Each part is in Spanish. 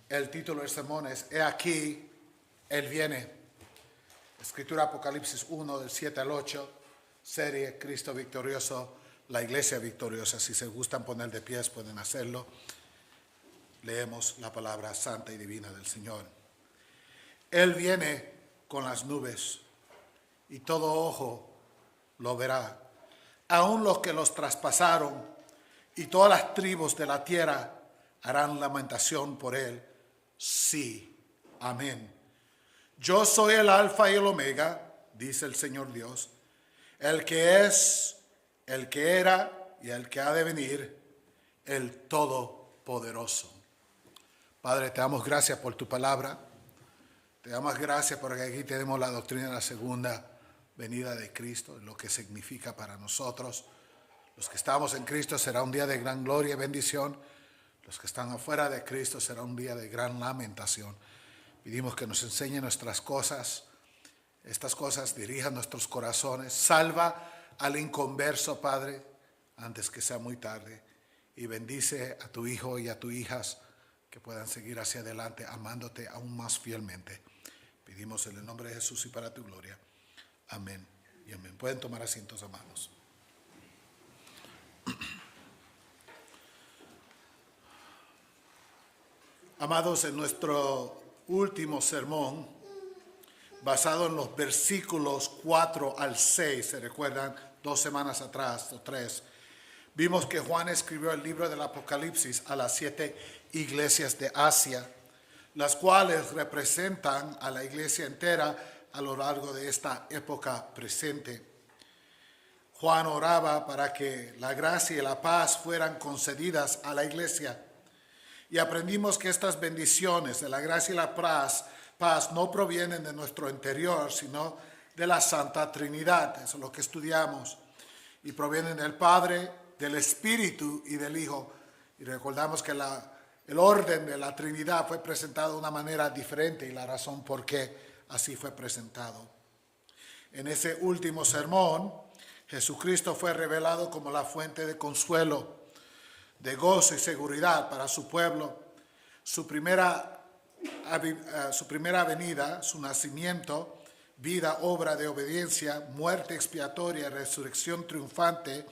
El título del sermón es He aquí, Él viene. Escritura Apocalipsis 1, del 7 al 8, serie Cristo victorioso, la iglesia victoriosa. Si se gustan poner de pies, pueden hacerlo. Leemos la palabra santa y divina del Señor. Él viene con las nubes y todo ojo lo verá. Aun los que los traspasaron y todas las tribus de la tierra harán lamentación por él. Sí, amén. Yo soy el alfa y el omega, dice el Señor Dios, el que es, el que era y el que ha de venir, el Todopoderoso. Padre, te damos gracias por tu palabra. Te damos gracias porque aquí tenemos la doctrina de la segunda venida de Cristo, lo que significa para nosotros. Los que estamos en Cristo será un día de gran gloria y bendición. Los que están afuera de Cristo será un día de gran lamentación. Pedimos que nos enseñe nuestras cosas. Estas cosas dirijan nuestros corazones. Salva al inconverso, Padre, antes que sea muy tarde. Y bendice a tu hijo y a tus hijas que puedan seguir hacia adelante amándote aún más fielmente. Pedimos en el nombre de Jesús y para tu gloria. Amén y amén. Pueden tomar asientos, amados. Amados, en nuestro último sermón, basado en los versículos 4 al 6, ¿se recuerdan? 2 semanas atrás, o 3, vimos que Juan escribió el libro del Apocalipsis a las 7 iglesias de Asia, las cuales representan a la iglesia entera a lo largo de esta época presente. Juan oraba para que la gracia y la paz fueran concedidas a la iglesia. Y aprendimos que estas bendiciones de la gracia y la paz no provienen de nuestro interior, sino de la Santa Trinidad. Eso es lo que estudiamos. Y provienen del Padre, del Espíritu y del Hijo. Y recordamos que el orden de la Trinidad fue presentado de una manera diferente y la razón por qué así fue presentado. En ese último sermón, Jesucristo fue revelado como la fuente de consuelo, de gozo y seguridad para su pueblo. Su primera venida, su nacimiento, vida, obra de obediencia, muerte expiatoria, resurrección triunfante,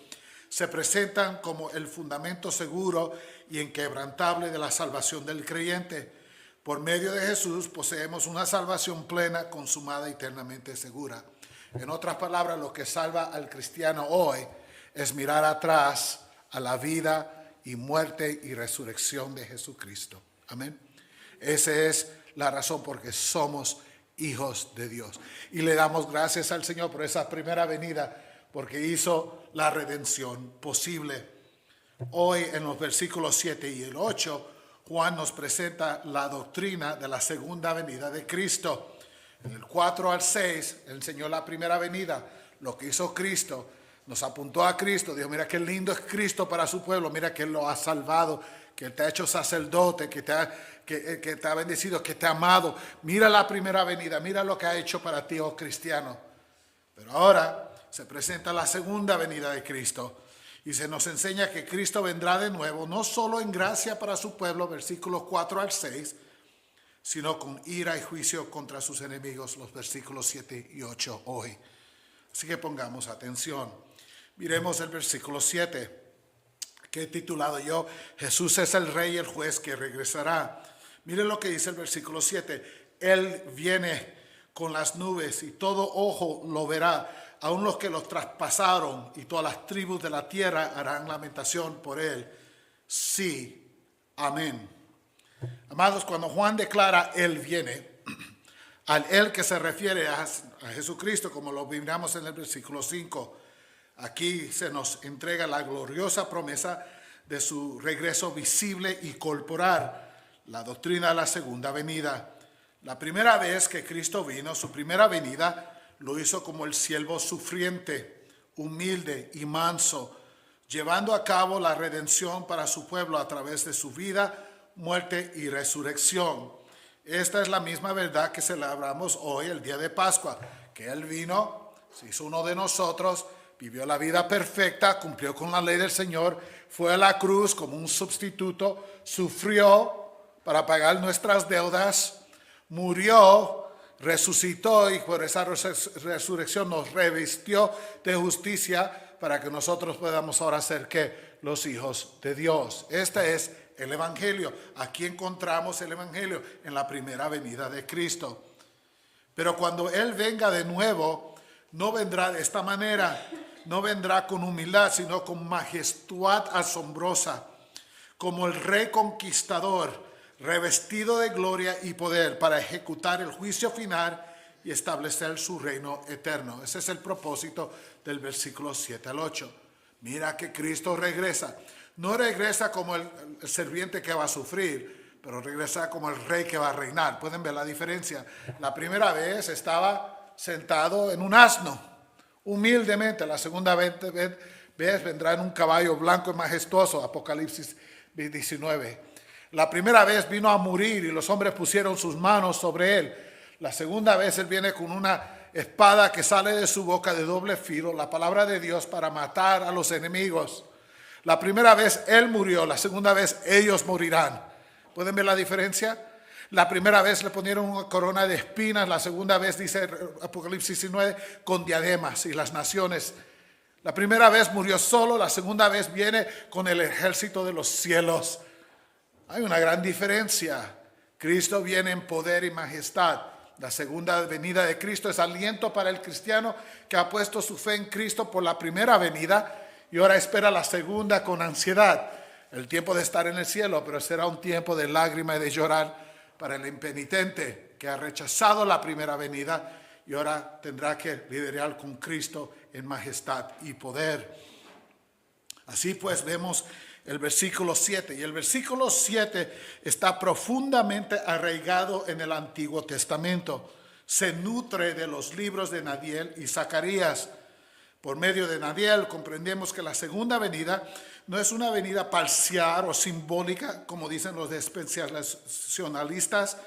se presentan como el fundamento seguro y inquebrantable de la salvación del creyente. Por medio de Jesús poseemos una salvación plena, consumada y eternamente segura. En otras palabras, lo que salva al cristiano hoy es mirar atrás a la vida y muerte y resurrección de Jesucristo. Amén. Esa es la razón por que somos hijos de Dios. Y le damos gracias al Señor por esa primera venida, porque hizo la redención posible. Hoy en los versículos 7 y el 8, Juan nos presenta la doctrina de la segunda venida de Cristo. En el 4 al 6 enseñó la primera venida, lo que hizo Cristo. Nos apuntó a Cristo, dijo, mira qué lindo es Cristo para su pueblo, mira que Él lo ha salvado, que Él te ha hecho sacerdote, que te ha bendecido, que te ha amado. Mira la primera venida, mira lo que ha hecho para ti, oh cristiano. Pero ahora se presenta la segunda venida de Cristo y se nos enseña que Cristo vendrá de nuevo, no solo en gracia para su pueblo, versículos 4 al 6, sino con ira y juicio contra sus enemigos, los versículos 7 y 8 hoy. Así que pongamos atención. Miremos el versículo 7, que he titulado yo, Jesús es el Rey y el Juez que regresará. Miren lo que dice el versículo 7, Él viene con las nubes y todo ojo lo verá, aun los que los traspasaron y todas las tribus de la tierra harán lamentación por Él. Sí, amén. Amados, cuando Juan declara Él viene, al Él que se refiere a Jesucristo, como lo miramos en el versículo 5, aquí se nos entrega la gloriosa promesa de su regreso visible y corporal, la doctrina de la segunda venida. La primera vez que Cristo vino, su primera venida, lo hizo como el siervo sufriente, humilde y manso, llevando a cabo la redención para su pueblo a través de su vida, muerte y resurrección. Esta es la misma verdad que celebramos hoy, el día de Pascua, que Él vino, se hizo uno de nosotros, vivió la vida perfecta, cumplió con la ley del Señor, fue a la cruz como un sustituto, sufrió para pagar nuestras deudas, murió, resucitó y por esa resurrección nos revistió de justicia para que nosotros podamos ahora ser ¿qué? Los hijos de Dios. Este es el Evangelio. Aquí encontramos el Evangelio en la primera venida de Cristo. Pero cuando Él venga de nuevo, no vendrá de esta manera, no vendrá con humildad, sino con majestad asombrosa, como el rey conquistador, revestido de gloria y poder para ejecutar el juicio final y establecer su reino eterno. Ese es el propósito del versículo 7 al 8. Mira que Cristo regresa. No regresa como el sirviente que va a sufrir, pero regresa como el rey que va a reinar. Pueden ver la diferencia. La primera vez estaba sentado en un asno, humildemente. La segunda vez vendrá en un caballo blanco y majestuoso, Apocalipsis 19. La primera vez vino a morir y los hombres pusieron sus manos sobre él. La segunda vez él viene con una espada que sale de su boca de doble filo, la palabra de Dios para matar a los enemigos. La primera vez él murió, la segunda vez ellos morirán. ¿Pueden ver la diferencia? La primera vez le ponieron una corona de espinas, la segunda vez, dice Apocalipsis 19, con diademas y las naciones. La primera vez murió solo, la segunda vez viene con el ejército de los cielos. Hay una gran diferencia. Cristo viene en poder y majestad. La segunda venida de Cristo es aliento para el cristiano que ha puesto su fe en Cristo por la primera venida y ahora espera la segunda con ansiedad. El tiempo de estar en el cielo, pero será un tiempo de lágrima y de llorar para el impenitente que ha rechazado la primera venida y ahora tendrá que lidiar con Cristo en majestad y poder. Así pues vemos el versículo 7. Y el versículo 7 está profundamente arraigado en el Antiguo Testamento. Se nutre de los libros de Daniel y Zacarías. Por medio de Daniel comprendemos que la segunda venida no es una venida parcial o simbólica, como dicen los dispensacionalistas,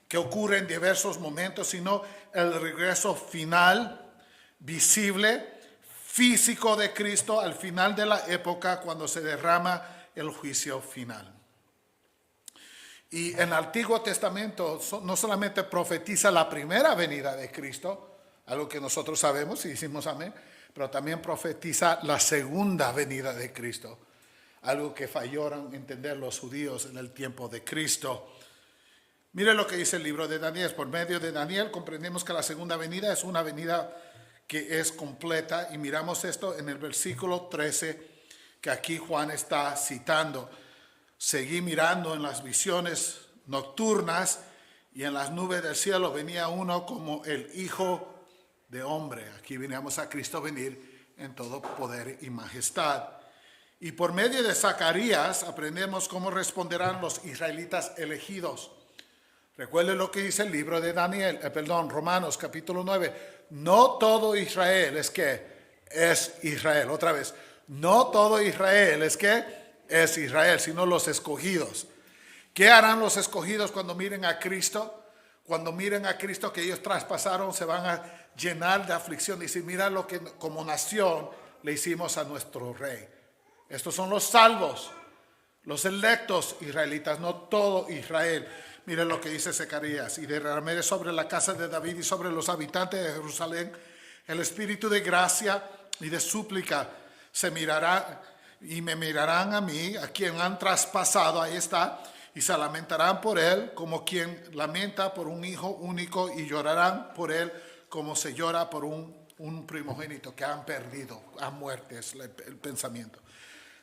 que ocurre en diversos momentos, sino el regreso final, visible, físico de Cristo al final de la época cuando se derrama el juicio final. Y en el Antiguo Testamento no solamente profetiza la primera venida de Cristo, algo que nosotros sabemos y decimos amén, pero también profetiza la segunda venida de Cristo, algo que fallaron entender los judíos en el tiempo de Cristo. Mire lo que dice el libro de Daniel. Por medio de Daniel comprendemos que la segunda venida es una venida que es completa y miramos esto en el versículo 13 que aquí Juan está citando. Seguí mirando en las visiones nocturnas y en las nubes del cielo venía uno como el Hijo de Hombre. Aquí veníamos a Cristo venir en todo poder y majestad. Y por medio de Zacarías aprendemos cómo responderán los israelitas elegidos. Recuerden lo que dice el libro de Romanos capítulo 9. No todo Israel es Israel. Otra vez, no todo Israel es Israel, sino los escogidos. ¿Qué harán los escogidos cuando miren a Cristo? Cuando miren a Cristo que ellos traspasaron, se van a llenar de aflicción. Dice, mira lo que como nación le hicimos a nuestro rey. Estos son los salvos, los electos israelitas, no todo Israel. Miren lo que dice Zacarías. Y derramaré sobre la casa de David y sobre los habitantes de Jerusalén el espíritu de gracia y de súplica. Se mirará y me mirarán a mí, a quien han traspasado, ahí está, y se lamentarán por él como quien lamenta por un hijo único y llorarán por él como se llora por un primogénito que han perdido, a muerte, es el pensamiento.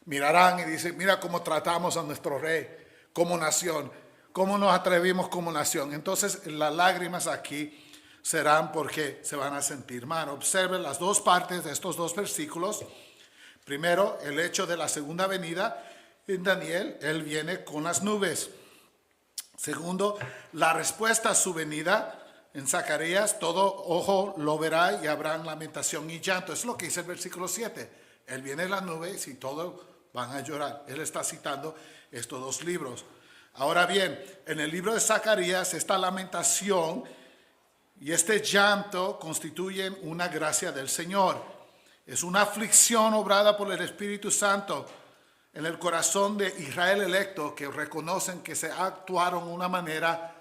Mirarán y dicen, mira cómo tratamos a nuestro rey como nación, cómo nos atrevimos como nación. Entonces las lágrimas aquí serán porque se van a sentir mal. Observen las dos partes de estos dos versículos. Primero, el hecho de la segunda venida. En Daniel, él viene con las nubes. Segundo, la respuesta a su venida. En Zacarías, todo ojo lo verá y habrá lamentación y llanto. Es lo que dice el versículo 7. Él viene en las nubes y todos van a llorar. Él está citando estos dos libros. Ahora bien, en el libro de Zacarías, esta lamentación y este llanto constituyen una gracia del Señor. Es una aflicción obrada por el Espíritu Santo en el corazón de Israel electo, que reconocen que se actuaron de una manera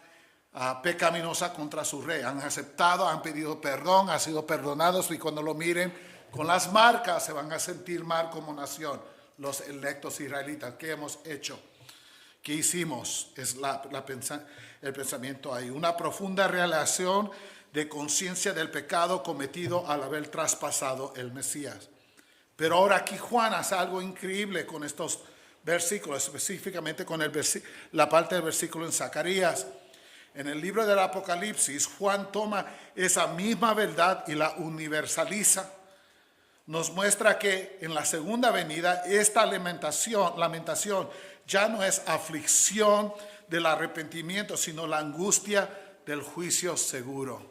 pecaminosa contra su rey. Han aceptado, han pedido perdón, han sido perdonados, y cuando lo miren con las marcas se van a sentir mal como nación, los electos israelitas. ¿Qué hemos hecho? ¿Qué hicimos? Es el pensamiento ahí. Una profunda relación de conciencia del pecado cometido al haber traspasado el Mesías. Pero ahora aquí Juan hace algo increíble con estos versículos, específicamente con la parte del versículo en Zacarías. En el libro del Apocalipsis, Juan toma esa misma verdad y la universaliza. Nos muestra que en la segunda venida esta lamentación ya no es aflicción del arrepentimiento, sino la angustia del juicio seguro.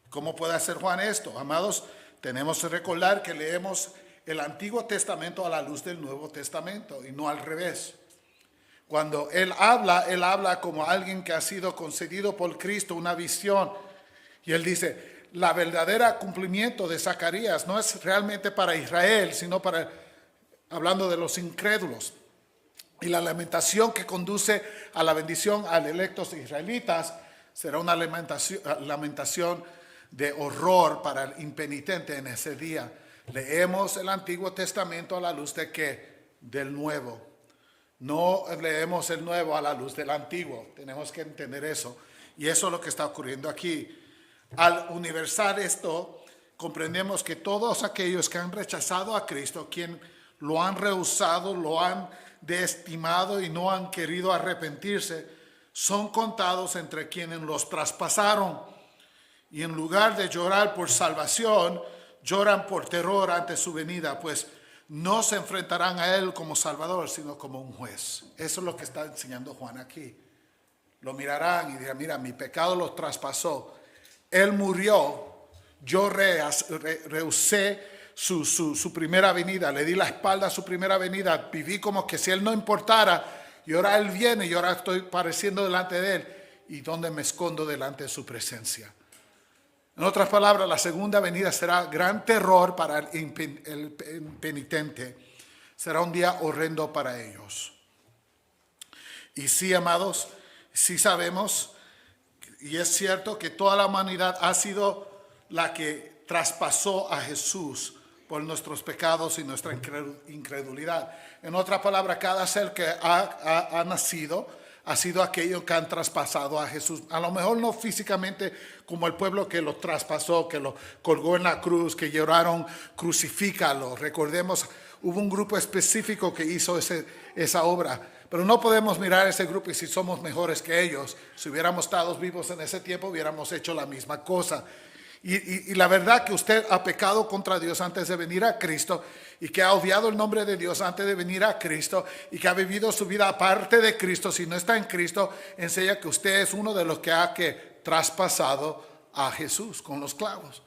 ¿Cómo puede hacer Juan esto? Amados, tenemos que recordar que leemos el Antiguo Testamento a la luz del Nuevo Testamento y no al revés. Cuando él habla como alguien que ha sido concedido por Cristo una visión. Y él dice, la verdadera cumplimiento de Zacarías no es realmente para Israel, sino hablando de los incrédulos. Y la lamentación que conduce a la bendición a los electos israelitas será una lamentación de horror para el impenitente en ese día. Leemos el Antiguo Testamento a la luz de ¿qué? Del Nuevo. No leemos el Nuevo a la luz del Antiguo. Tenemos que entender eso. Y eso es lo que está ocurriendo aquí. Al universal esto, comprendemos que todos aquellos que han rechazado a Cristo, quien lo han rehusado, lo han desestimado y no han querido arrepentirse, son contados entre quienes los traspasaron. Y en lugar de llorar por salvación, lloran por terror ante su venida, pues no se enfrentarán a Él como Salvador, sino como un juez. Eso es lo que está enseñando Juan aquí. Lo mirarán y dirán, mira, mi pecado los traspasó. Él murió, yo rehusé su primera venida, le di la espalda a su primera venida, viví como que si Él no importara, y ahora Él viene y ahora estoy pareciendo delante de Él, y donde me escondo delante de su presencia. En otras palabras, la segunda venida será gran terror para el impenitente. Será un día horrendo para ellos. Y sí, amados, sí sabemos, y es cierto que toda la humanidad ha sido la que traspasó a Jesús por nuestros pecados y nuestra incredulidad. En otras palabras, cada ser que ha nacido ha sido aquellos que han traspasado a Jesús. A lo mejor no físicamente como el pueblo que lo traspasó, que lo colgó en la cruz, que lloraron, crucifícalo. Recordemos, hubo un grupo específico que hizo esa obra. Pero no podemos mirar ese grupo y si somos mejores que ellos. Si hubiéramos estado vivos en ese tiempo, hubiéramos hecho la misma cosa. Y la verdad que usted ha pecado contra Dios antes de venir a Cristo y que ha odiado el nombre de Dios antes de venir a Cristo y que ha vivido su vida aparte de Cristo, si no está en Cristo, enseña que usted es uno de los que ha traspasado a Jesús con los clavos.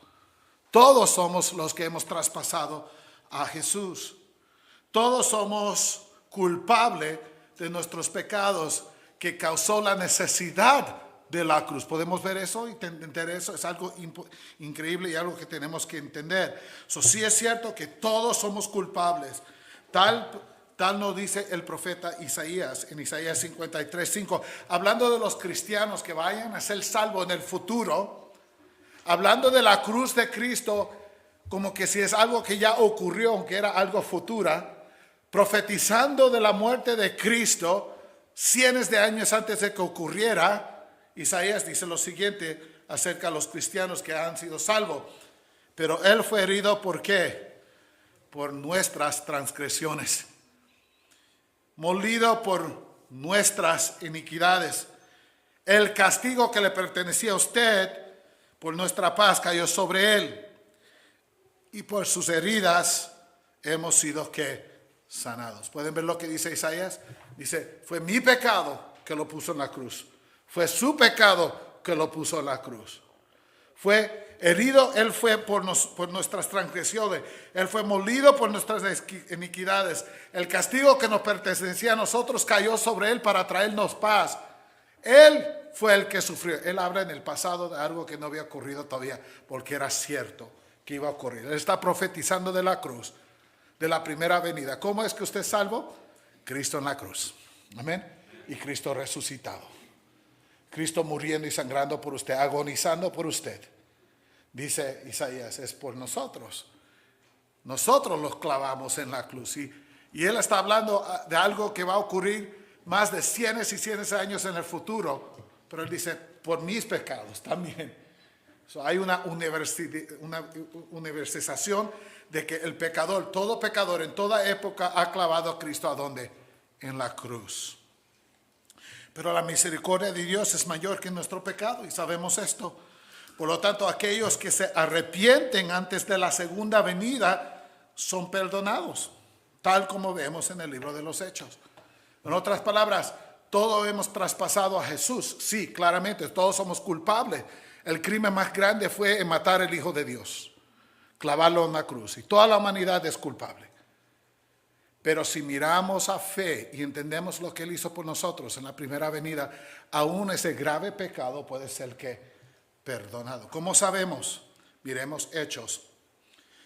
Todos somos los que hemos traspasado a Jesús. Todos somos culpables de nuestros pecados que causó la necesidad de la cruz. ¿Podemos ver eso y entender eso? Es algo increíble y algo que tenemos que entender. Sí es cierto que todos somos culpables. Tal nos dice el profeta Isaías en Isaías 53:5, hablando de los cristianos que vayan a ser salvos en el futuro, hablando de la cruz de Cristo como que si es algo que ya ocurrió, aunque era algo futura, profetizando de la muerte de Cristo cientos de años antes de que ocurriera. Isaías dice lo siguiente acerca de los cristianos que han sido salvos. Pero Él fue herido, ¿por qué? Por nuestras transgresiones. Molido por nuestras iniquidades. El castigo que le pertenecía a usted por nuestra paz cayó sobre Él. Y por sus heridas hemos sido sanados. ¿Pueden ver lo que dice Isaías? Dice, fue mi pecado que lo puso en la cruz. Fue su pecado que lo puso en la cruz. Fue herido, Él fue por nuestras transgresiones. Él fue molido por nuestras iniquidades. El castigo que nos pertenecía a nosotros cayó sobre Él para traernos paz. Él fue el que sufrió. Él habla en el pasado de algo que no había ocurrido todavía, porque era cierto que iba a ocurrir. Él está profetizando de la cruz. de la primera venida. ¿Cómo es que usted es salvo? Cristo en la cruz. Amén. Y Cristo resucitado. Cristo muriendo y sangrando por usted, agonizando por usted. Dice Isaías, es por nosotros. Nosotros los clavamos en la cruz. Y él está hablando de algo que va a ocurrir más de cientos y cientos de años en el futuro. Pero él dice, por mis pecados también. Hay una universalización de que el pecador, todo pecador en toda época ha clavado a Cristo. ¿A dónde? En la cruz. Pero la misericordia de Dios es mayor que nuestro pecado y sabemos esto. Por lo tanto, aquellos que se arrepienten antes de la segunda venida son perdonados, tal como vemos en el libro de los Hechos. En otras palabras, todos hemos traspasado a Jesús. Sí, claramente, todos somos culpables. El crimen más grande fue en matar al Hijo de Dios, clavarlo en la cruz. Y toda la humanidad es culpable. Pero si miramos a fe y entendemos lo que Él hizo por nosotros en la primera venida, aún ese grave pecado puede ser que perdonado. ¿Cómo sabemos? Miremos Hechos,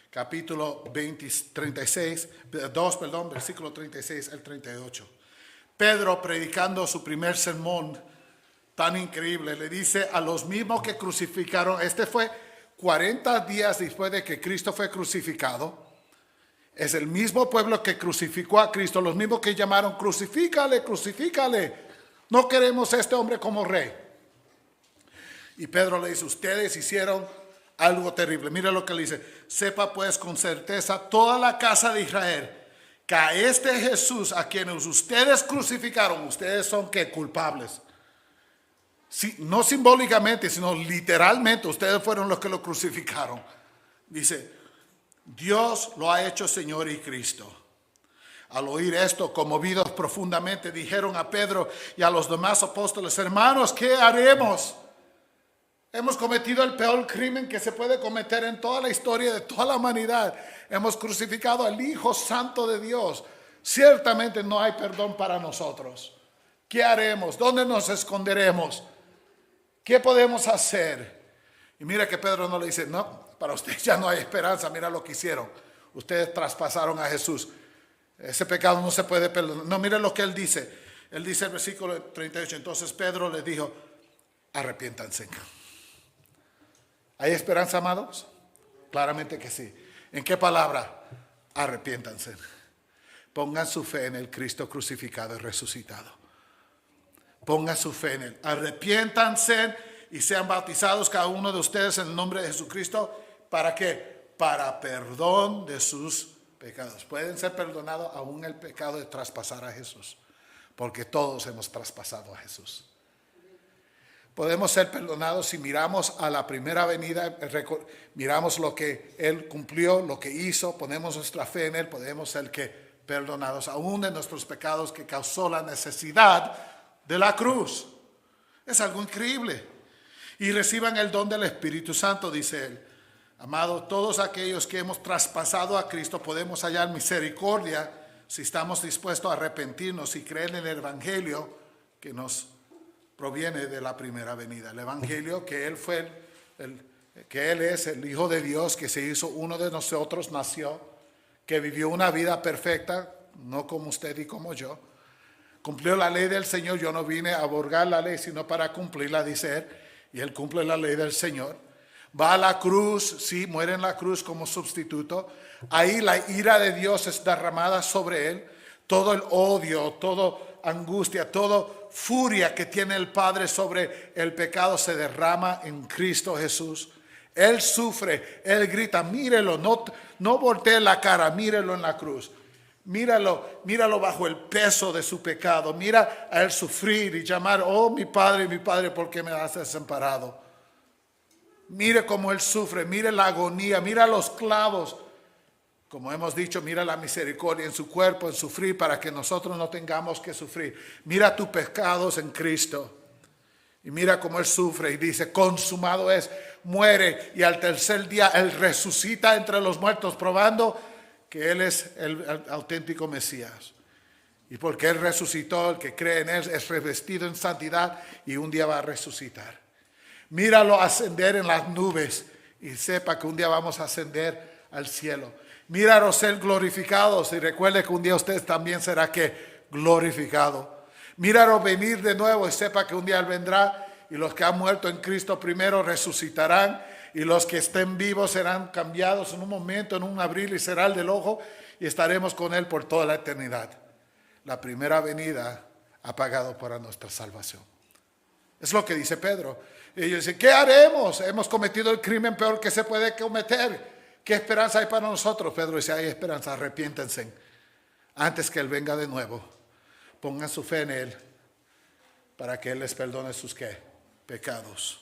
capítulo 2, versículo 36 al 38. Pedro, predicando su primer sermón tan increíble, le dice a los mismos que crucificaron, este fue 40 días después de que Cristo fue crucificado. Es el mismo pueblo que crucificó a Cristo, los mismos que llamaron, crucifícale, crucifícale. No queremos a este hombre como rey. Y Pedro le dice, ustedes hicieron algo terrible. Mira lo que le dice, sepa pues con certeza toda la casa de Israel, que a este Jesús a quienes ustedes crucificaron, ustedes son ¿qué? Culpables. Sí, no simbólicamente, sino literalmente, ustedes fueron los que lo crucificaron. Dice, Dios lo ha hecho Señor y Cristo. Al oír esto, conmovidos profundamente, dijeron a Pedro y a los demás apóstoles, hermanos, ¿qué haremos? Hemos cometido el peor crimen que se puede cometer en toda la historia de toda la humanidad. Hemos crucificado al Hijo Santo de Dios. Ciertamente no hay perdón para nosotros. ¿Qué haremos? ¿Dónde nos esconderemos? ¿Qué podemos hacer? Y mira que Pedro no le dice, no, para ustedes ya no hay esperanza, mira lo que hicieron. Ustedes traspasaron a Jesús. Ese pecado no se puede perdonar. No, mire lo que él dice. Él dice el versículo 38. Entonces Pedro les dijo, arrepiéntanse. ¿Hay esperanza, amados? Claramente que sí. ¿En qué palabra? Arrepiéntanse. Pongan su fe en el Cristo crucificado y resucitado. Pongan su fe en él. Arrepiéntanse y sean bautizados cada uno de ustedes en el nombre de Jesucristo. ¿Para qué? Para perdón de sus pecados. Pueden ser perdonados aún el pecado de traspasar a Jesús. Porque todos hemos traspasado a Jesús. Podemos ser perdonados si miramos a la primera venida, miramos lo que Él cumplió, lo que hizo, ponemos nuestra fe en Él, podemos ser perdonados aún de nuestros pecados que causó la necesidad de la cruz. Es algo increíble. Y reciban el don del Espíritu Santo, dice Él. Amados, todos aquellos que hemos traspasado a Cristo podemos hallar misericordia si estamos dispuestos a arrepentirnos y creer en el Evangelio que nos proviene de la primera venida. El Evangelio que Él que Él es el Hijo de Dios, que se hizo uno de nosotros, nació, que vivió una vida perfecta, no como usted y como yo. Cumplió la ley del Señor. Yo no vine a abrogar la ley, sino para cumplirla, dice Él. Y Él cumple la ley del Señor. Va a la cruz, sí, muere en la cruz como sustituto. Ahí la ira de Dios es derramada sobre Él. Todo el odio, toda angustia, toda furia que tiene el Padre sobre el pecado se derrama en Cristo Jesús. Él sufre, Él grita, mírelo, no voltee la cara, mírelo en la cruz. Míralo bajo el peso de su pecado. Mira a Él sufrir y llamar, oh mi Padre, ¿por qué me has desamparado? Mire cómo Él sufre, mire la agonía, mira los clavos. Como hemos dicho, mira la misericordia en su cuerpo, en sufrir, para que nosotros no tengamos que sufrir. Mira tus pecados en Cristo. Y mira cómo Él sufre y dice, consumado es, muere. Y al tercer día Él resucita entre los muertos, probando que Él es el auténtico Mesías. Y porque Él resucitó, el que cree en Él es revestido en santidad y un día va a resucitar. Míralo ascender en las nubes y sepa que un día vamos a ascender al cielo. Míralos ser glorificados y recuerde que un día usted también será que glorificado. Míralos venir de nuevo y sepa que un día Él vendrá y los que han muerto en Cristo primero resucitarán y los que estén vivos serán cambiados en un momento, en un abrir y cerrar del ojo y estaremos con Él por toda la eternidad. La primera venida ha pagado para nuestra salvación. Es lo que dice Pedro. Y ellos dicen, ¿qué haremos? Hemos cometido el crimen peor que se puede cometer. ¿Qué esperanza hay para nosotros? Pedro dice, hay esperanza, arrepiéntense antes que Él venga de nuevo. Pongan su fe en Él para que Él les perdone sus ¿qué? Pecados.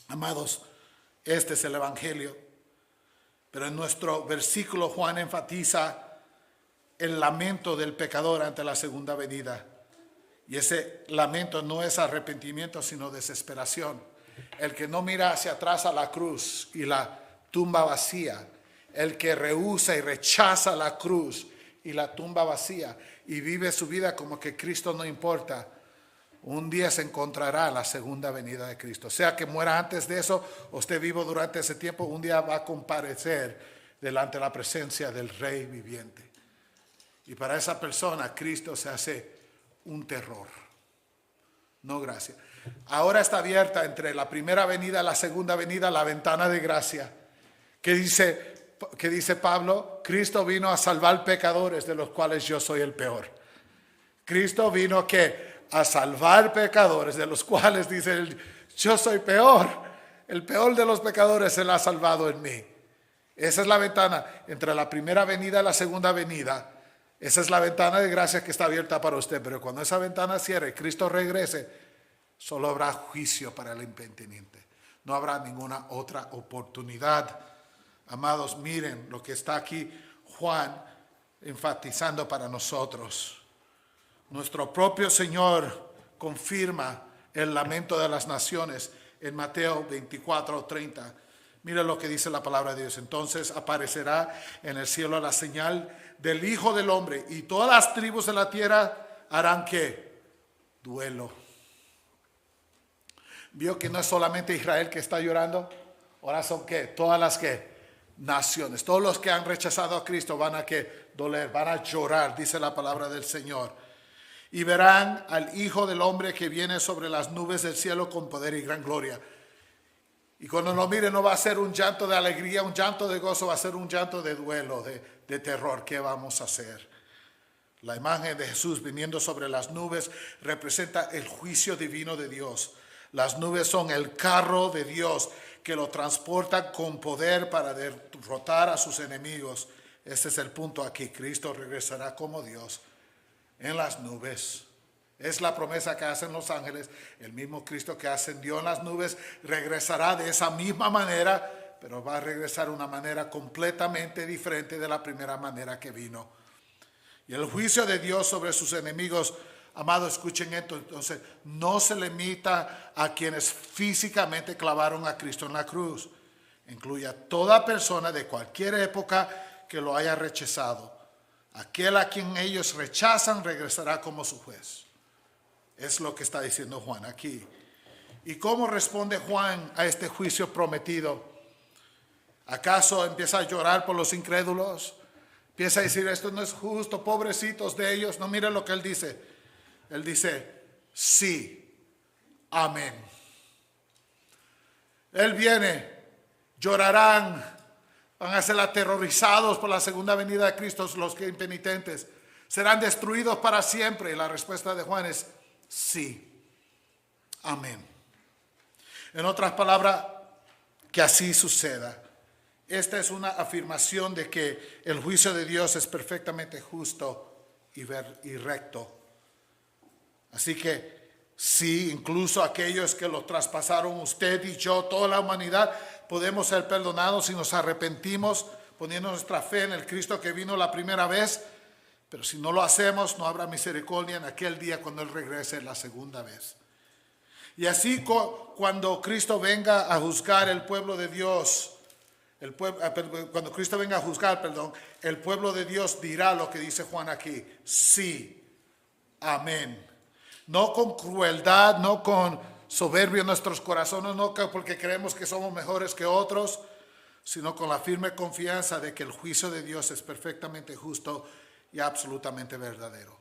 Amados, este es el Evangelio. Pero en nuestro versículo Juan enfatiza el lamento del pecador ante la segunda venida. Y ese lamento no es arrepentimiento, sino desesperación. El que no mira hacia atrás a la cruz y la tumba vacía, el que rehúsa y rechaza la cruz y la tumba vacía y vive su vida como que Cristo no importa, un día se encontrará la segunda venida de Cristo. Sea que muera antes de eso o esté vivo durante ese tiempo, un día va a comparecer delante de la presencia del Rey viviente. Y para esa persona Cristo se hace un terror. No, gracias. Ahora está abierta entre la primera venida y la segunda venida la ventana de gracia. ¿Qué dice Pablo? Cristo vino a salvar pecadores, de los cuales yo soy el peor. Cristo vino a salvar pecadores, de los cuales dice él, yo soy peor. El peor de los pecadores Él ha salvado en mí. Esa es la ventana entre la primera venida y la segunda venida. Esa es la ventana de gracia que está abierta para usted. Pero cuando esa ventana cierre y Cristo regrese, solo habrá juicio para el impeniente. No habrá ninguna otra oportunidad. Amados, miren lo que está aquí Juan enfatizando para nosotros. Nuestro propio Señor confirma el lamento de las naciones en Mateo 24:30. Mira lo que dice la palabra de Dios. Entonces aparecerá en el cielo la señal del Hijo del Hombre y todas las tribus de la tierra harán ¿qué? Duelo. ¿Vio que no es solamente Israel que está llorando? Ahora son ¿qué? Todas las ¿qué? Naciones. Todos los que han rechazado a Cristo van a ¿qué? Doler, van a llorar, dice la palabra del Señor. Y verán al Hijo del Hombre que viene sobre las nubes del cielo con poder y gran gloria. Y cuando lo mire no va a ser un llanto de alegría, un llanto de gozo, va a ser un llanto de duelo, de terror. ¿Qué vamos a hacer? La imagen de Jesús viniendo sobre las nubes representa el juicio divino de Dios. Las nubes son el carro de Dios que lo transporta con poder para derrotar a sus enemigos. Este es el punto aquí. Cristo regresará como Dios en las nubes. Es la promesa que hacen los ángeles. El mismo Cristo que ascendió en las nubes regresará de esa misma manera, pero va a regresar de una manera completamente diferente de la primera manera que vino. Y el juicio de Dios sobre sus enemigos, amados, escuchen esto, entonces no se limita a quienes físicamente clavaron a Cristo en la cruz. Incluye a toda persona de cualquier época que lo haya rechazado. Aquel a quien ellos rechazan regresará como su juez. Es lo que está diciendo Juan aquí. ¿Y cómo responde Juan a este juicio prometido? ¿Acaso empieza a llorar por los incrédulos? Empieza a decir, esto no es justo, pobrecitos de ellos. No, mire lo que él dice. Él dice, sí, amén. Él viene, llorarán, van a ser aterrorizados por la segunda venida de Cristo los que impenitentes. Serán destruidos para siempre. Y la respuesta de Juan es, sí, amén. En otras palabras, que así suceda. Esta es una afirmación de que el juicio de Dios es perfectamente justo y recto. Así que sí, incluso aquellos que lo traspasaron, usted y yo, toda la humanidad, podemos ser perdonados si nos arrepentimos poniendo nuestra fe en el Cristo que vino la primera vez. Pero si no lo hacemos, no habrá misericordia en aquel día cuando Él regrese la segunda vez. Y así cuando Cristo venga a juzgar el pueblo de Dios, cuando Cristo venga a juzgar, el pueblo de Dios dirá lo que dice Juan aquí, sí, amén. No con crueldad, no con soberbia en nuestros corazones, no porque creemos que somos mejores que otros, sino con la firme confianza de que el juicio de Dios es perfectamente justo y absolutamente verdadero.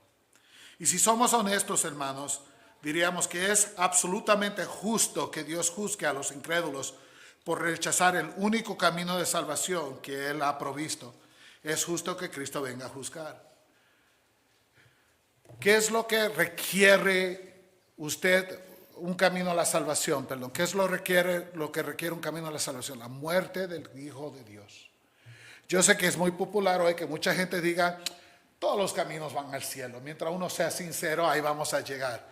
Y si somos honestos, hermanos, diríamos que es absolutamente justo que Dios juzgue a los incrédulos por rechazar el único camino de salvación que Él ha provisto. Es justo que Cristo venga a juzgar. ¿Qué es lo que requiere usted un camino a la salvación? Perdón, ¿qué es lo que requiere un camino a la salvación? La muerte del Hijo de Dios. Yo sé que es muy popular hoy que mucha gente diga, todos los caminos van al cielo. Mientras uno sea sincero, ahí vamos a llegar.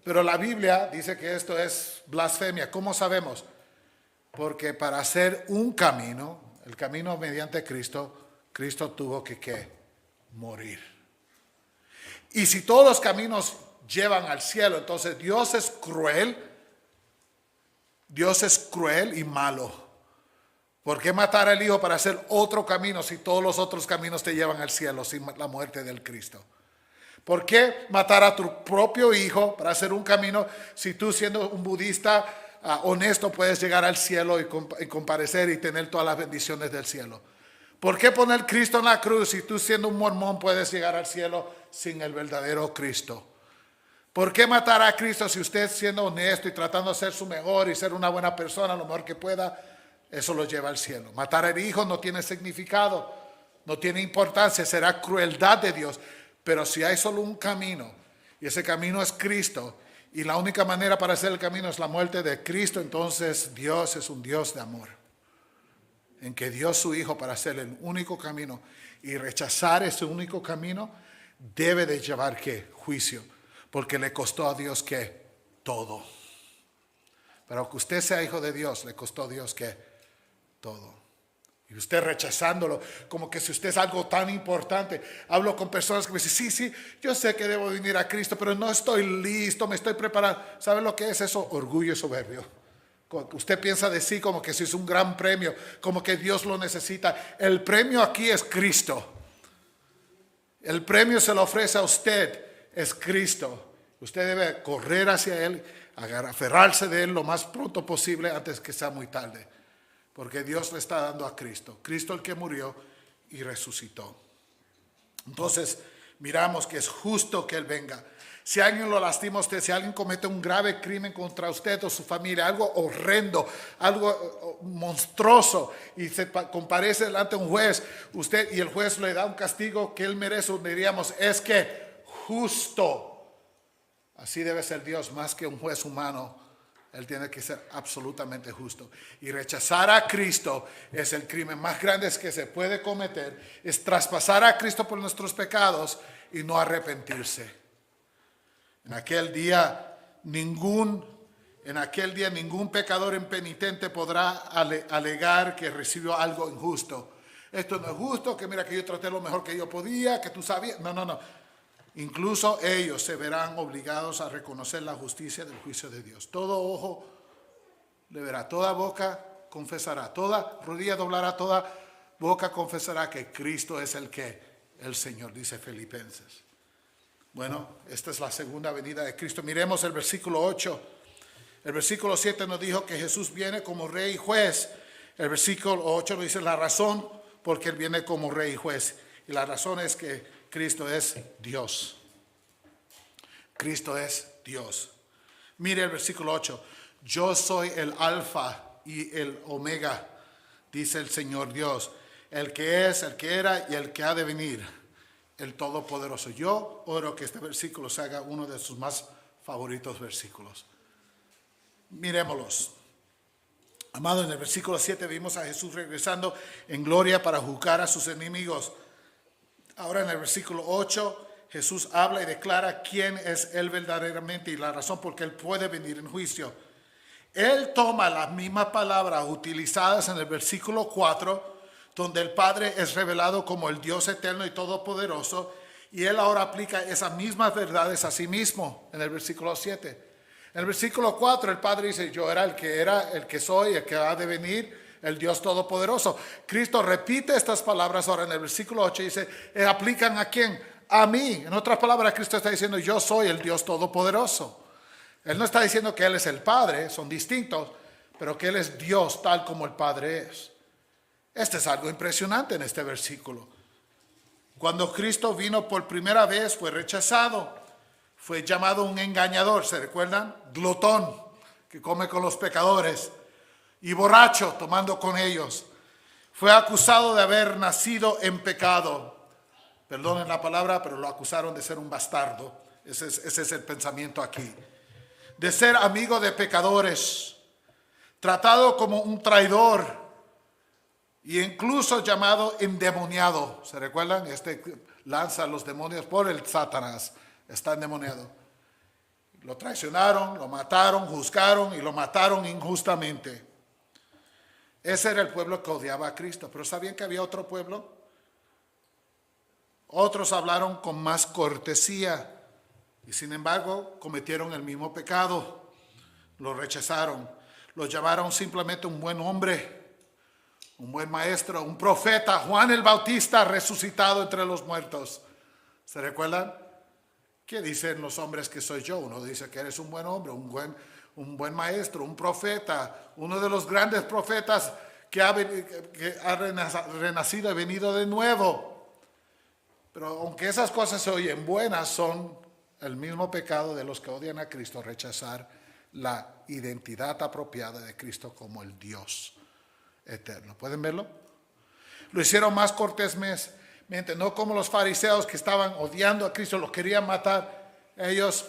Pero la Biblia dice que esto es blasfemia. ¿Cómo sabemos? Porque para hacer un camino, el camino mediante Cristo, Cristo tuvo que ¿qué? Morir. Y si todos los caminos llevan al cielo, entonces Dios es cruel y malo. ¿Por qué matar al Hijo para hacer otro camino si todos los otros caminos te llevan al cielo sin la muerte del Cristo? ¿Por qué matar a tu propio Hijo para hacer un camino si tú, siendo un budista honesto, puedes llegar al cielo y comparecer y tener todas las bendiciones del cielo? ¿Por qué poner Cristo en la cruz si tú, siendo un mormón, puedes llegar al cielo sin el verdadero Cristo? ¿Por qué matar a Cristo si usted, siendo honesto y tratando de ser su mejor y ser una buena persona lo mejor que pueda, eso lo lleva al cielo? Matar al Hijo no tiene significado, no tiene importancia, será crueldad de Dios. Pero si hay solo un camino, y ese camino es Cristo, y la única manera para hacer el camino es la muerte de Cristo, entonces Dios es un Dios de amor, en que dio su Hijo para hacer el único camino, y rechazar ese único camino debe de llevar ¿qué? Juicio, porque le costó a Dios ¿qué? Todo. Pero que usted sea hijo de Dios, le costó a Dios ¿qué? Todo. Y usted rechazándolo, como que si usted es algo tan importante. Hablo con personas que me dicen, sí, yo sé que debo venir a Cristo, pero no estoy listo, me estoy preparando. ¿Sabe lo que es eso? Orgullo y soberbio. Usted piensa de sí como que si es un gran premio, como que Dios lo necesita. El premio aquí es Cristo. El premio se lo ofrece a usted, es Cristo. Usted debe correr hacia Él, aferrarse de Él lo más pronto posible antes que sea muy tarde. Porque Dios le está dando a Cristo. Cristo el que murió y resucitó. Entonces, miramos que es justo que Él venga. Si alguien lo lastima a usted, si alguien comete un grave crimen contra usted o su familia, algo horrendo, algo monstruoso, y se comparece delante de un juez, usted y el juez le da un castigo que Él merece, diríamos, es que justo. Así debe ser Dios, más que un juez humano. Él tiene que ser absolutamente justo. Y rechazar a Cristo es el crimen más grande que se puede cometer. Es traspasar a Cristo por nuestros pecados y no arrepentirse. En aquel día ningún pecador impenitente podrá alegar que recibió algo injusto. Esto no es justo, que mira que yo traté lo mejor que yo podía, que tú sabías. No. Incluso ellos se verán obligados a reconocer la justicia del juicio de Dios. Todo ojo le verá, toda boca confesará, toda rodilla doblará, toda boca confesará que Cristo es el Señor, dice Filipenses. Bueno, esta es la segunda venida de Cristo. Miremos el versículo 8. El versículo 7 nos dijo que Jesús viene como rey y juez. El versículo 8 nos dice la razón por qué Él viene como rey y juez. Y la razón es que Cristo es Dios. Cristo es Dios. Mire el versículo 8. Yo soy el alfa y el omega, dice el Señor Dios, el que es, el que era y el que ha de venir, el Todopoderoso. Yo oro que este versículo se haga uno de sus más favoritos versículos. Miremoslos. Amado, en el versículo 7 vimos a Jesús regresando en gloria para juzgar a sus enemigos. Ahora en el versículo 8, Jesús habla y declara quién es Él verdaderamente y la razón por qué Él puede venir en juicio. Él toma las mismas palabras utilizadas en el versículo 4, donde el Padre es revelado como el Dios eterno y todopoderoso, y Él ahora aplica esas mismas verdades a sí mismo en el versículo 7. En el versículo 4 el Padre dice, yo era, el que soy, el que ha de venir, el Dios Todopoderoso. Cristo repite estas palabras ahora en el versículo 8 y dice, ¿aplican a quién? A mí. En otras palabras, Cristo está diciendo, yo soy el Dios Todopoderoso. Él no está diciendo que Él es el Padre, son distintos, pero que Él es Dios tal como el Padre es. Este es algo impresionante en este versículo. Cuando Cristo vino por primera vez fue rechazado, fue llamado un engañador, ¿se recuerdan? Glotón, que come con los pecadores, y borracho, tomando con ellos. Fue acusado de haber nacido en pecado. Perdonen la palabra, pero lo acusaron de ser un bastardo. Ese es el pensamiento aquí. De ser amigo de pecadores, tratado como un traidor, y incluso llamado endemoniado. ¿Se recuerdan? Lanza a los demonios por el Satanás. Está endemoniado. Lo traicionaron, lo mataron, juzgaron y lo mataron injustamente. Ese era el pueblo que odiaba a Cristo. Pero ¿sabían que había otro pueblo? Otros hablaron con más cortesía y sin embargo cometieron el mismo pecado. Lo rechazaron. Lo llamaron simplemente un buen hombre, un buen maestro, un profeta, Juan el Bautista resucitado entre los muertos. ¿Se recuerdan? ¿Qué dicen los hombres que soy yo? Uno dice que eres un buen hombre, un buen maestro, un profeta, uno de los grandes profetas que ha renacido y venido de nuevo. Pero aunque esas cosas se oyen buenas, son el mismo pecado de los que odian a Cristo, rechazar la identidad apropiada de Cristo como el Dios eterno. ¿Pueden verlo? Lo hicieron más cortésmente, no como los fariseos que estaban odiando a Cristo, lo querían matar. Ellos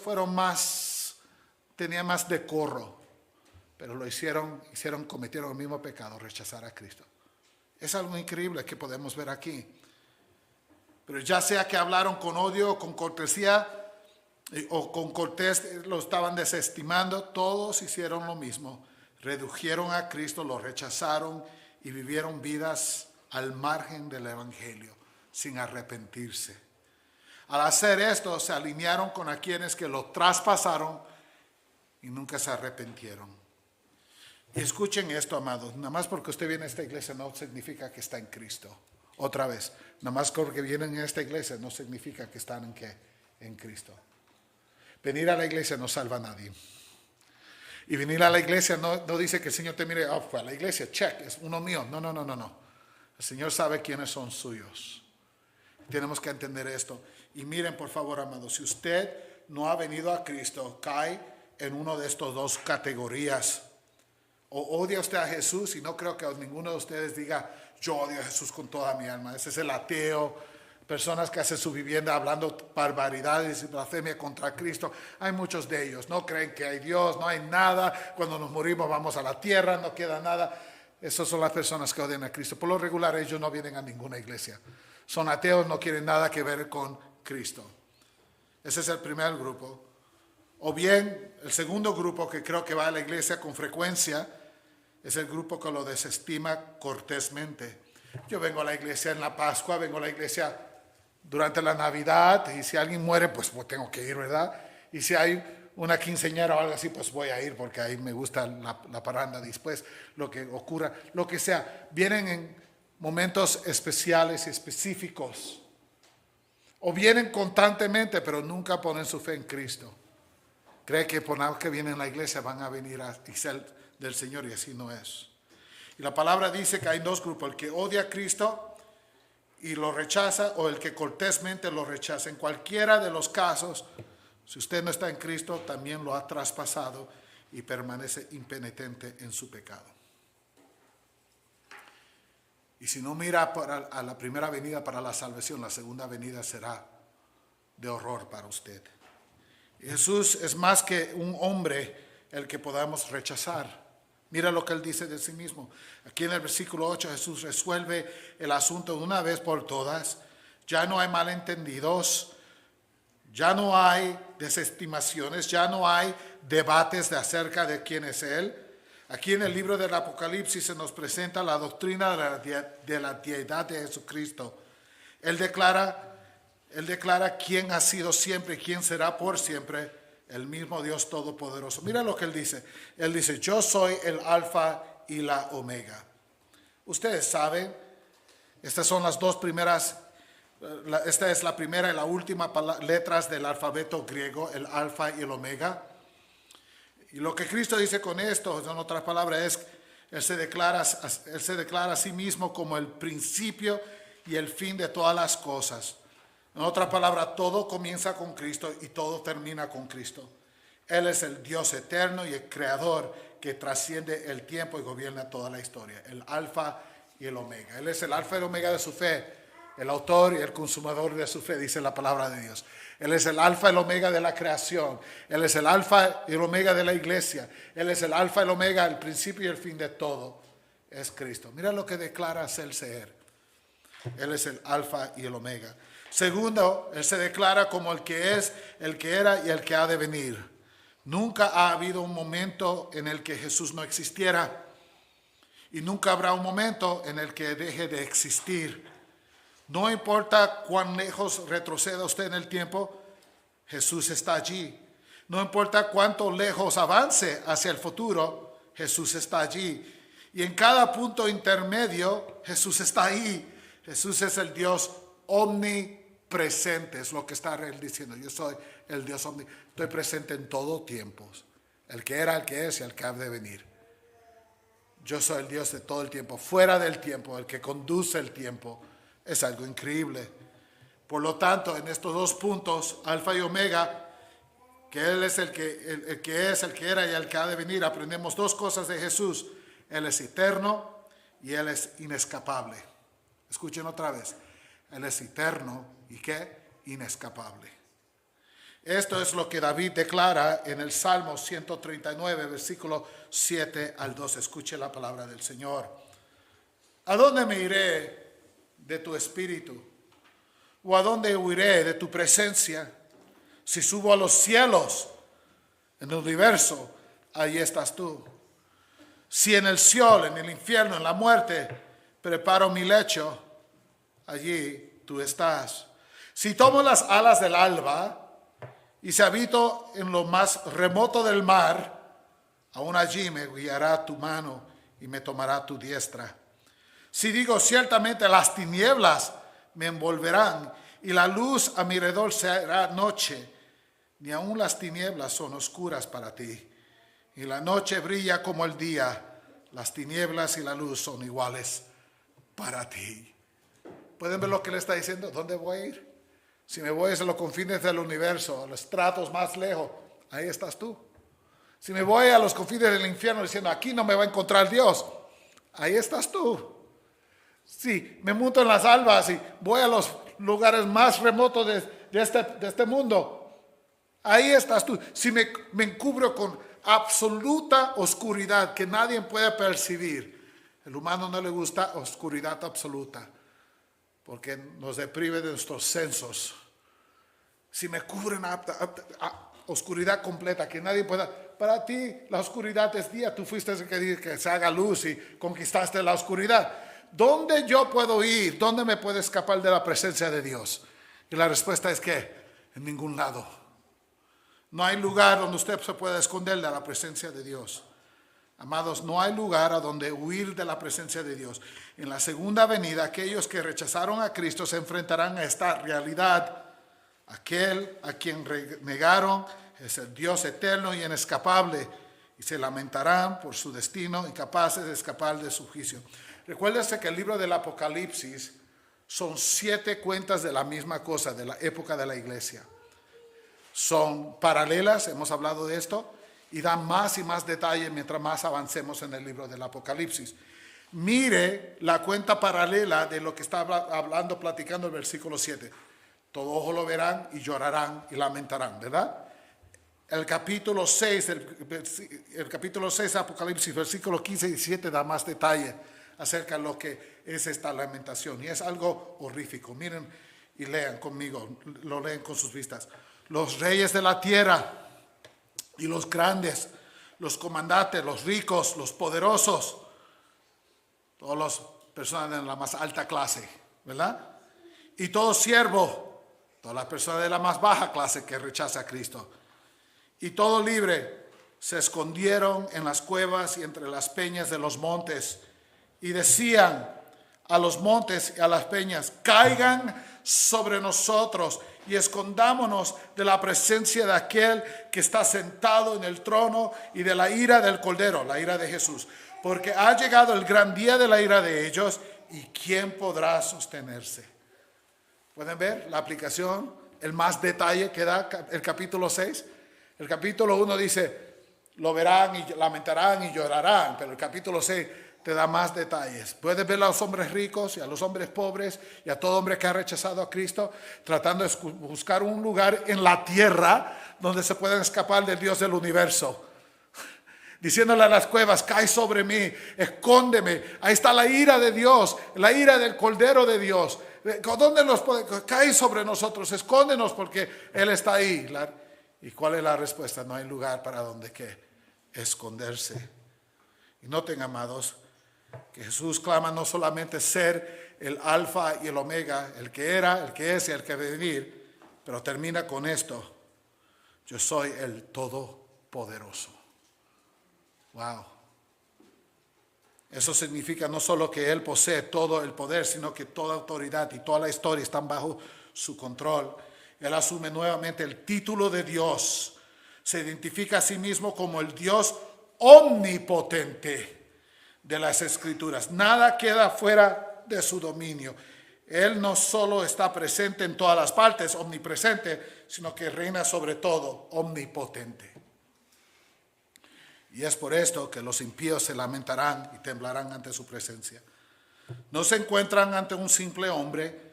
tenían más decoro, pero cometieron el mismo pecado, rechazar a Cristo. Es algo increíble que podemos ver aquí. Pero ya sea que hablaron con odio, con cortesía o con cortés, lo estaban desestimando, todos hicieron lo mismo. Redujeron a Cristo, lo rechazaron y vivieron vidas al margen del Evangelio, sin arrepentirse. Al hacer esto, se alinearon con aquellos que lo traspasaron y nunca se arrepintieron. Y escuchen esto, amados, nada más porque usted viene a esta iglesia no significa que está en Cristo. Otra vez, nada más porque vienen a esta iglesia no significa que están en Cristo. Venir a la iglesia no salva a nadie. Y venir a la iglesia no dice que el Señor te mire, fue a la iglesia, check, es uno mío. No. El Señor sabe quiénes son suyos. Tenemos que entender esto. Y miren, por favor, amados, si usted no ha venido a Cristo, cae en uno de estos dos categorías. O odia usted a Jesús, y no creo que ninguno de ustedes diga, yo odio a Jesús con toda mi alma. Ese es el ateo. Personas que hacen su vivienda hablando barbaridades y blasfemia contra Cristo. Hay muchos de ellos. No creen que hay Dios, no hay nada. Cuando nos morimos vamos a la tierra, no queda nada. Esas son las personas que odian a Cristo. Por lo regular ellos no vienen a ninguna iglesia. Son ateos, no quieren nada que ver con Cristo. Ese es el primer grupo. O bien el segundo grupo que creo que va a la iglesia con frecuencia es el grupo que lo desestima cortésmente. Yo vengo a la iglesia en la Pascua, vengo a la iglesia durante la Navidad, y si alguien muere, pues tengo que ir, ¿verdad? Y si hay una quinceañera o algo así, pues voy a ir porque ahí me gusta la parranda después, lo que ocurra, lo que sea. Vienen en momentos especiales y específicos. O vienen constantemente, pero nunca ponen su fe en Cristo. Cree que por nada que vienen a la iglesia van a venir a ser del Señor, y así no es. Y la palabra dice que hay dos grupos, el que odia a Cristo y lo rechaza, o el que cortésmente lo rechaza. En cualquiera de los casos, si usted no está en Cristo, también lo ha traspasado y permanece impenitente en su pecado. Y si no mira a la primera venida para la salvación, la segunda venida será de horror para usted. Jesús es más que un hombre el que podamos rechazar. Mira lo que él dice de sí mismo. Aquí en el versículo 8 Jesús resuelve el asunto de una vez por todas. Ya no hay malentendidos, ya no hay desestimaciones, ya no hay debates acerca de quién es Él. Aquí en el libro del Apocalipsis se nos presenta la doctrina de la deidad de Jesucristo. Él declara quién ha sido siempre y quién será por siempre, el mismo Dios Todopoderoso. Mira lo que Él dice. Él dice, yo soy el Alfa y la Omega. Ustedes saben, estas son las dos primeras, esta es la primera y la última letras del alfabeto griego, el Alfa y el Omega. Y lo que Cristo dice con esto, en otras palabras, es Él se declara a sí mismo como el principio y el fin de todas las cosas. En otra palabra, todo comienza con Cristo y todo termina con Cristo. Él es el Dios eterno y el creador que trasciende el tiempo y gobierna toda la historia. El alfa y el omega. Él es el alfa y el omega de su fe. El autor y el consumador de su fe, dice la palabra de Dios. Él es el alfa y el omega de la creación. Él es el alfa y el omega de la iglesia. Él es el alfa y el omega, el principio y el fin de todo. Es Cristo. Mira lo que declara el ser. Él es el alfa y el omega. Segundo, Él se declara como el que es, el que era y el que ha de venir. Nunca ha habido un momento en el que Jesús no existiera. Y nunca habrá un momento en el que deje de existir. No importa cuán lejos retroceda usted en el tiempo, Jesús está allí. No importa cuánto lejos avance hacia el futuro, Jesús está allí. Y en cada punto intermedio, Jesús está ahí. Jesús es el Dios omnipresente, es lo que está él diciendo. Yo soy el Dios omnipresente. Estoy presente en todo tiempo. El que era, el que es y el que ha de venir. Yo soy el Dios de todo el tiempo, fuera del tiempo, el que conduce el tiempo. Es algo increíble. Por lo tanto, en estos dos puntos, alfa y omega, que Él es el que es, el que era y el que ha de venir, aprendemos dos cosas de Jesús. Él es eterno y Él es inescapable. Escuchen otra vez. Él es eterno y ¿qué? Inescapable. Esto es lo que David declara en el Salmo 139, versículo 7 al 12. Escuche la palabra del Señor. ¿A dónde me iré de tu espíritu? ¿O a dónde huiré de tu presencia? Si subo a los cielos, en el universo, ahí estás tú. Si en el Seol, en el infierno, en la muerte, preparo mi lecho, allí tú estás. Si tomo las alas del alba y si habito en lo más remoto del mar, aún allí me guiará tu mano y me tomará tu diestra. Si digo ciertamente las tinieblas me envolverán y la luz a mi alrededor será noche, ni aun las tinieblas son oscuras para ti. Y la noche brilla como el día, las tinieblas y la luz son iguales para ti. ¿Pueden ver lo que le está diciendo? ¿Dónde voy a ir? Si me voy a los confines del universo, a los estratos más lejos, ahí estás tú. Si me voy a los confines del infierno diciendo, aquí no me va a encontrar Dios, ahí estás tú. Si me monto en las albas y voy a los lugares más remotos de este mundo, ahí estás tú. Si me encubro con absoluta oscuridad que nadie puede percibir, el humano no le gusta oscuridad absoluta porque nos deprive de nuestros sensos. Si me cubren a oscuridad completa que nadie pueda, para ti la oscuridad es día. Tú fuiste el que dice que se haga luz y conquistaste la oscuridad. ¿Dónde yo puedo ir? ¿Dónde me puedo escapar de la presencia de Dios? Y la respuesta es que en ningún lado. No hay lugar donde usted se pueda esconder de la presencia de Dios. Amados, no hay lugar a donde huir de la presencia de Dios. En la segunda venida, aquellos que rechazaron a Cristo se enfrentarán a esta realidad. Aquel a quien negaron es el Dios eterno y inescapable, y se lamentarán por su destino, incapaces de escapar de su juicio. Recuérdese que el libro del Apocalipsis son 7 cuentas de la misma cosa, de la época de la iglesia. Son paralelas, hemos hablado de esto, y dan más y más detalle mientras más avancemos en el libro del Apocalipsis. Mire la cuenta paralela de lo que está hablando, platicando el versículo 7. Todo ojo lo verán y llorarán y lamentarán, ¿verdad? El capítulo 6 de Apocalipsis, versículos 15 y 17 da más detalle acerca de lo que es esta lamentación. Y es algo horrífico. Miren y lean conmigo, lo leen con sus vistas. Los reyes de la tierra y los grandes, los comandantes, los ricos, los poderosos, todas las personas de la más alta clase, ¿verdad? Y todo siervo, todas las personas de la más baja clase que rechaza a Cristo. Y todo libre se escondieron en las cuevas y entre las peñas de los montes y decían a los montes y a las peñas, caigan sobre nosotros y escondámonos de la presencia de aquel que está sentado en el trono y de la ira del Cordero, la ira de Jesús. Porque ha llegado el gran día de la ira de ellos, y ¿quién podrá sostenerse? ¿Pueden ver la aplicación? El más detalle que da el capítulo 6. El capítulo 1 dice, lo verán y lamentarán y llorarán, pero el capítulo 6 te da más detalles. Puedes ver a los hombres ricos y a los hombres pobres y a todo hombre que ha rechazado a Cristo, tratando de buscar un lugar en la tierra donde se puedan escapar del Dios del universo. Diciéndole a las cuevas, cae sobre mí, escóndeme. Ahí está la ira de Dios, la ira del Cordero de Dios. ¿Dónde nos puede? Cae sobre nosotros, escóndenos porque Él está ahí. ¿Y cuál es la respuesta? No hay lugar para donde esconderse. Y noten, amados, que Jesús clama no solamente ser el alfa y el omega, el que era, el que es y el que va a venir, pero termina con esto: yo soy el todopoderoso. Wow. Eso significa no solo que Él posee todo el poder, sino que toda autoridad y toda la historia están bajo su control. Él asume nuevamente el título de Dios. Se identifica a sí mismo como el Dios omnipotente de las Escrituras. Nada queda fuera de su dominio. Él no solo está presente en todas las partes, omnipresente, sino que reina sobre todo, omnipotente. Y es por esto que los impíos se lamentarán y temblarán ante su presencia. No se encuentran ante un simple hombre,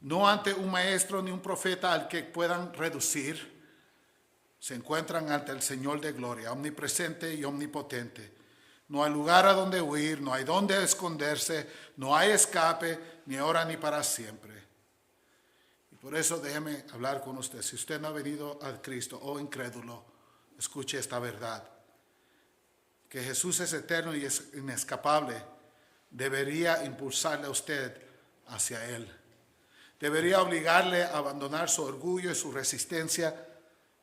no ante un maestro ni un profeta al que puedan reducir. Se encuentran ante el Señor de gloria, omnipresente y omnipotente. No hay lugar a donde huir, no hay donde esconderse, no hay escape, ni ahora ni para siempre. Y por eso déjeme hablar con usted. Si usted no ha venido a Cristo o incrédulo, escuche esta verdad. Que Jesús es eterno y es inescapable, debería impulsarle a usted hacia Él. Debería obligarle a abandonar su orgullo y su resistencia.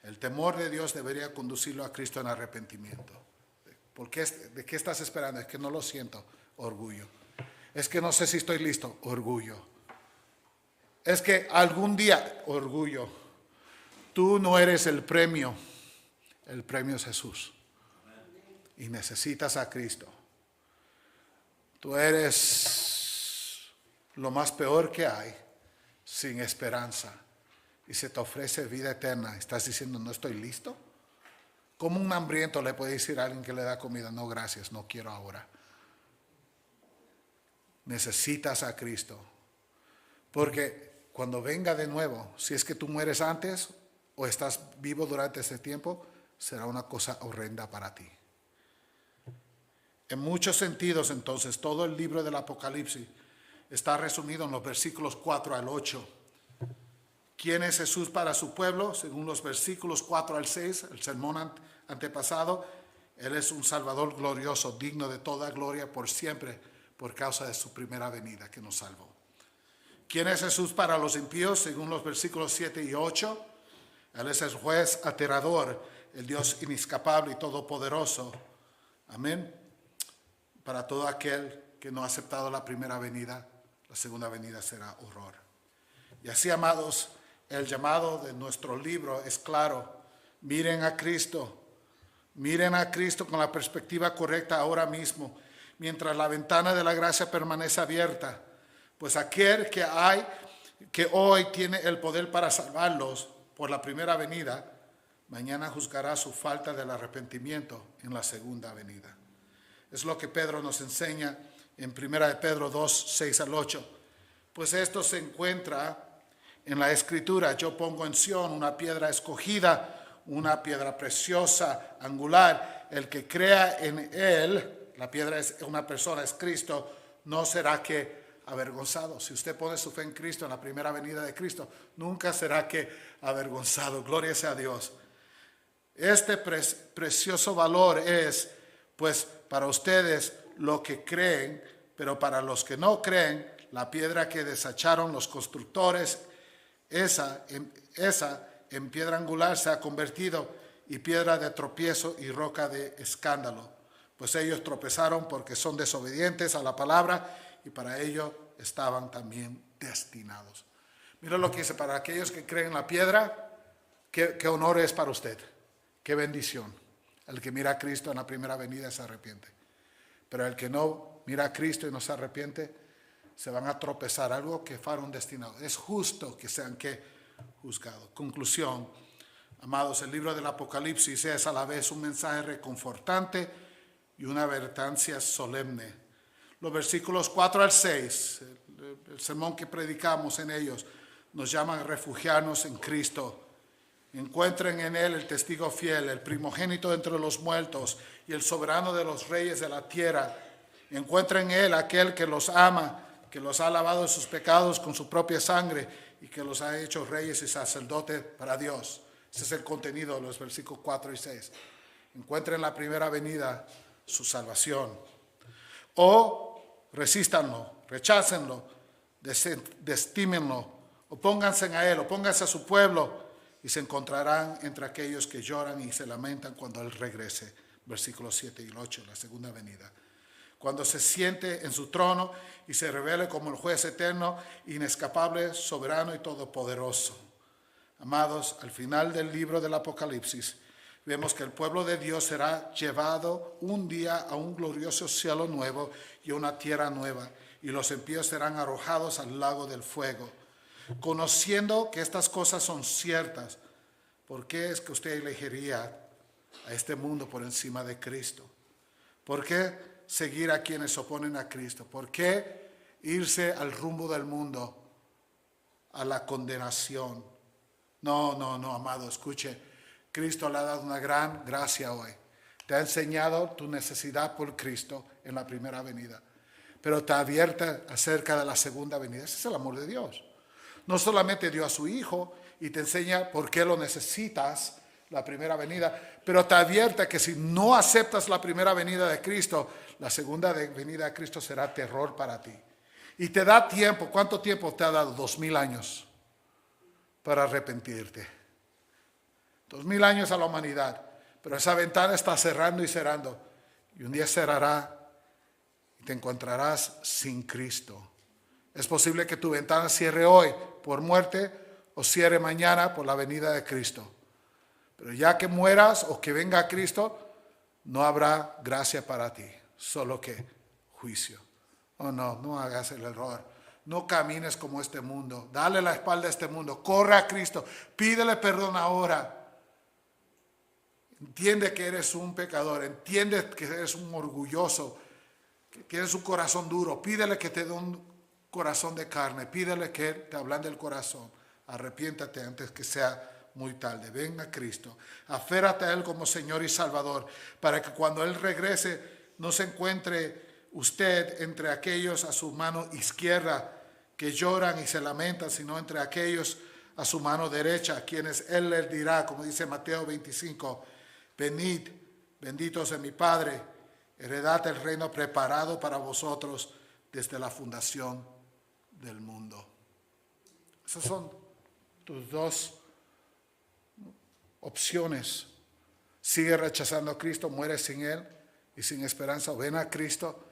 El temor de Dios debería conducirlo a Cristo en arrepentimiento. ¿De qué estás esperando? Es que no lo siento, orgullo. Es que no sé si estoy listo, orgullo. Es que algún día, orgullo. Tú no eres el premio es Jesús. Y necesitas a Cristo. Tú eres lo más peor que hay, sin esperanza, y se te ofrece vida eterna. Estás diciendo, no estoy listo. ¿Cómo un hambriento le puede decir a alguien que le da comida, no gracias, no quiero ahora? Necesitas a Cristo, porque cuando venga de nuevo, si es que tú mueres antes o estás vivo durante ese tiempo, será una cosa horrenda para ti. En muchos sentidos, entonces, todo el libro del Apocalipsis está resumido en los versículos 4 al 8. ¿Quién es Jesús para su pueblo? Según los versículos 4 al 6, el sermón antepasado, Él es un Salvador glorioso, digno de toda gloria por siempre, por causa de su primera venida que nos salvó. ¿Quién es Jesús para los impíos? Según los versículos 7 y 8, Él es el juez aterrador, el Dios inescapable y todopoderoso. Amén. Para todo aquel que no ha aceptado la primera venida, la segunda venida será horror. Y así, amados, el llamado de nuestro libro es claro. Miren a Cristo con la perspectiva correcta ahora mismo, mientras la ventana de la gracia permanece abierta. Pues aquel que hoy tiene el poder para salvarlos por la primera venida, mañana juzgará su falta del arrepentimiento en la segunda venida. Es lo que Pedro nos enseña en 1 de Pedro 2, 6 al 8. Pues esto se encuentra en la Escritura. Yo pongo en Sión una piedra escogida, una piedra preciosa, angular. El que crea en Él, la piedra es una persona, es Cristo, no será que avergonzado. Si usted pone su fe en Cristo, en la primera venida de Cristo, nunca será que avergonzado. Gloria sea a Dios. Este precioso valor es, pues, para ustedes lo que creen, pero para los que no creen, la piedra que desecharon los constructores, esa en piedra angular se ha convertido y piedra de tropiezo y roca de escándalo. Pues ellos tropezaron porque son desobedientes a la palabra y para ello estaban también destinados. Mira lo que dice, para aquellos que creen en la piedra, qué honor es para usted, qué bendición. El que mira a Cristo en la primera venida se arrepiente. Pero el que no mira a Cristo y no se arrepiente, se van a tropezar, algo que fueron destinados. Es justo que sean juzgados. Conclusión, amados, el libro del Apocalipsis es a la vez un mensaje reconfortante y una advertencia solemne. Los versículos 4 al 6, el sermón que predicamos en ellos, nos llaman a refugiarnos en Cristo. Encuentren en Él el testigo fiel, el primogénito entre los muertos y el soberano de los reyes de la tierra. Encuentren en Él aquel que los ama, que los ha lavado de sus pecados con su propia sangre y que los ha hecho reyes y sacerdotes para Dios. Ese es el contenido de los versículos 4 y 6. Encuentren en la primera venida su salvación. O resístanlo, rechácenlo, desestímenlo, opónganse a Él, opónganse a su pueblo y se encontrarán entre aquellos que lloran y se lamentan cuando Él regrese. Versículos 7 y 8, la segunda venida. Cuando se siente en su trono y se revele como el juez eterno, inescapable, soberano y todopoderoso. Amados, al final del libro del Apocalipsis, vemos que el pueblo de Dios será llevado un día a un glorioso cielo nuevo y a una tierra nueva, y los impíos serán arrojados al lago del fuego. Conociendo que estas cosas son ciertas, ¿por qué es que usted elegiría a este mundo por encima de Cristo? ¿Por qué seguir a quienes se oponen a Cristo? ¿Por qué irse al rumbo del mundo, a la condenación? No, amado, escuche. Cristo le ha dado una gran gracia hoy. Te ha enseñado tu necesidad por Cristo en la primera venida, pero te advierte acerca de la segunda venida. Ese es el amor de Dios. No solamente dio a su Hijo y te enseña por qué lo necesitas, la primera venida, pero te advierte que si no aceptas la primera venida de Cristo, la segunda venida de Cristo será terror para ti. Y te da tiempo. ¿Cuánto tiempo te ha dado? 2000 años para arrepentirte. 2000 años a la humanidad. Pero esa ventana está cerrando y cerrando. Y un día cerrará y te encontrarás sin Cristo. Es posible que tu ventana cierre hoy por muerte o cierre mañana por la venida de Cristo. Pero ya que mueras o que venga Cristo, no habrá gracia para ti, solo que juicio. Oh no hagas el error. No camines como este mundo. Dale la espalda a este mundo. Corre a Cristo. Pídele perdón ahora. Entiende que eres un pecador. Entiende que eres un orgulloso. Que tienes un corazón duro. Pídele que te dé un corazón de carne. Pídele que te ablande el corazón. Arrepiéntate antes que sea muy tarde. Ven a Cristo. Aférrate a Él como Señor y Salvador, para que cuando Él regrese no se encuentre usted entre aquellos a su mano izquierda que lloran y se lamentan, sino entre aquellos a su mano derecha, a quienes Él les dirá, como dice Mateo 25, venid, benditos de mi Padre, heredad el reino preparado para vosotros desde la fundación del mundo. Esas son tus dos opciones. Sigue rechazando a Cristo, muere sin Él y sin esperanza. Ven a Cristo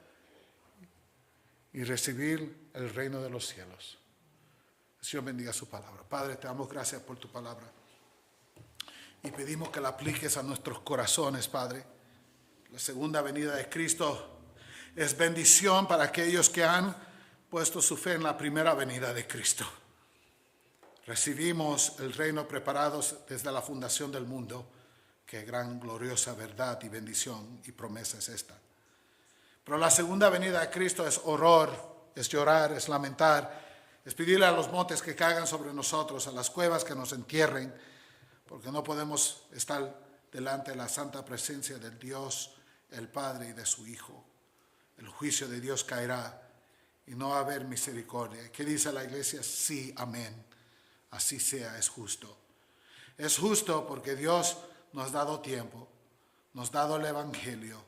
y recibir el reino de los cielos. El Señor bendiga su palabra. Padre, te damos gracias por tu palabra y pedimos que la apliques a nuestros corazones, Padre. La segunda venida de Cristo es bendición para aquellos que han puesto su fe en la primera venida de Cristo. Recibimos el reino preparado desde la fundación del mundo. Qué gran, gloriosa verdad y bendición y promesa es esta. Pero la segunda venida de Cristo es horror, es llorar, es lamentar, es pedirle a los montes que caigan sobre nosotros, a las cuevas que nos entierren, porque no podemos estar delante de la santa presencia del Dios, el Padre y de su Hijo. El juicio de Dios caerá y no va a haber misericordia. ¿Qué dice la iglesia? Sí, amén. Así sea, es justo. Es justo porque Dios nos ha dado tiempo, nos ha dado el Evangelio,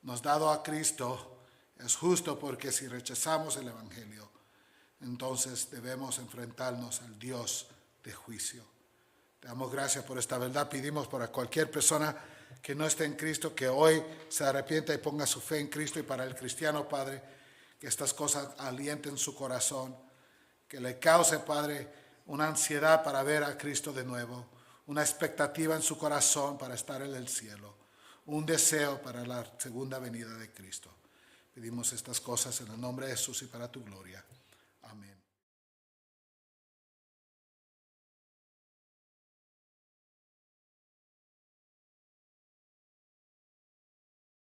nos ha dado a Cristo. Es justo porque si rechazamos el Evangelio, entonces debemos enfrentarnos al Dios de juicio. Te damos gracias por esta verdad. Pedimos para cualquier persona que no esté en Cristo, que hoy se arrepienta y ponga su fe en Cristo. Y para el cristiano, Padre, que estas cosas alienten su corazón, que le cause, Padre, una ansiedad para ver a Cristo de nuevo, una expectativa en su corazón para estar en el cielo, un deseo para la segunda venida de Cristo. Pedimos estas cosas en el nombre de Jesús y para tu gloria. Amén.